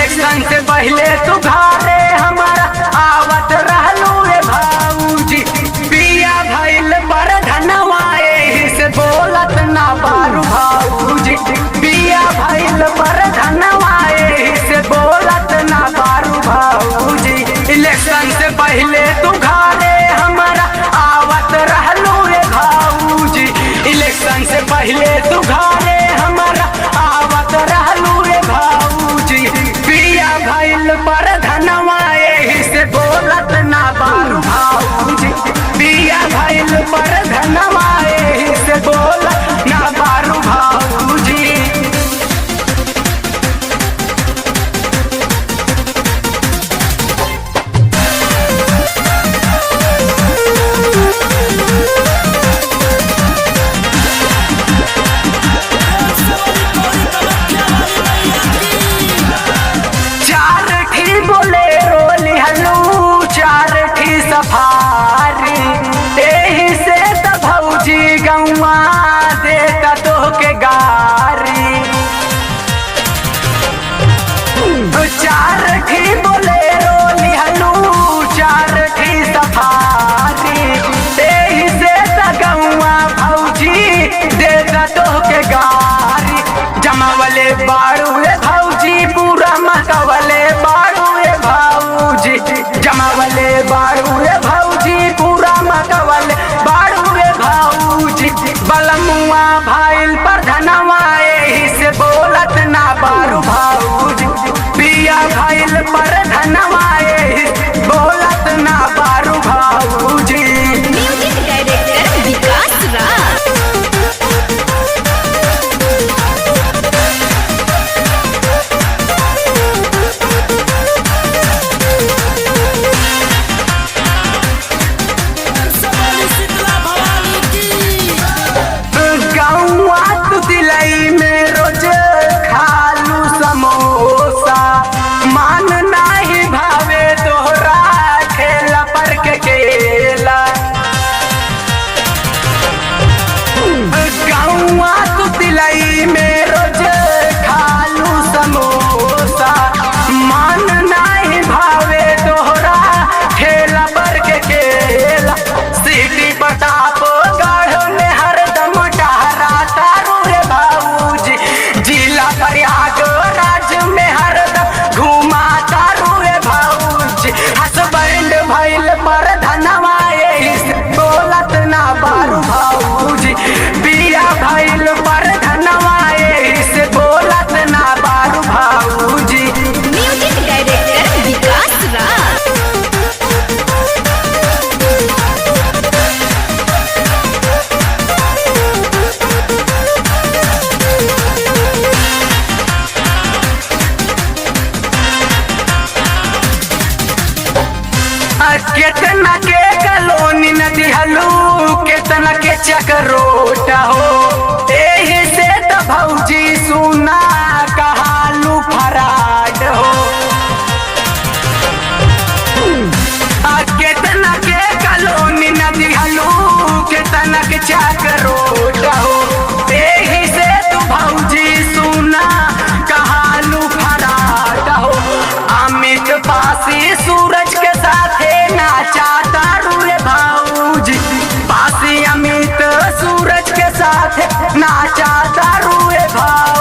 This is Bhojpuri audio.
इलेक्शन से पहले तू घरे हमारा आवत रहलू रे भाऊजी। बिया भइल पर धनवाए से बोलत ना बारू भाऊजी। बिया भइल पर धनवाए से बोलत ना बारू भाऊजी। इलेक्शन से पहले तू घरे हमारा आवत रहलू रे भाऊजी। इलेक्शन से पहले तू घरे हमारा आवत रहलू रे भाऊजी। बिया भइल पर धनवाए से बोलत ना बारू भाऊजी। बिया भइल पर धनवाए से बोलत ना बारू भाऊजी। सफारी एही से त भौजी गौवा देता तोहके गारी। चार ठी बोलेरो लिहलू चार ठी सफारी एही से त गौवा भौजी देता तोहके गारी। जमावले बाड़ू रे भौजी पूरा मकवले बाड़ू रे भौजी। जमावले बाड़ू रे भौजी पूरा मकवले बाड़ू रे भौजी। बलमुआ भाइल पर धनवाए से बोलत ना बारू भौजी। बिया भाइल पर धनवाए बोलत ना बारू भौजी। म्यूजिक डायरेक्टर विकास राज। दिलई में रोज खालू समोसा मान नाही भावे तोहरा खेला पर के केला। गौवा तू दिलई में रोज खालू समोसा मान नाही भावे तोहरा खेला पर के केला। सीटी प्रताप गढ़ में हरदम टहरा तारू रे भाऊजी। जिला प्रयागराज में हरदम घुमा तारू रे भाऊजी। हसबैंड भइल पर धनवाए से बोलत ना बारू भाऊजी। बिया भइल पर धनवाए से बोलत ना बारू भाऊजी। म्यूजिक डायरेक्टर विकास राज। केतना के कलोनी न दिहलू केतना के चकरोटा हो। एही से त भौजी सुना कहालू फराड हो। केतना के कलोनी न दिहलू केतना के चकरोटा हो। एही से तू भौजी सुना कहालू फराड हो। अमित पासी सूरज के साथे नाचा तारू रे भाऊजी। पासी अमित सूरज के साथ नाचा तारू रे भाऊजी।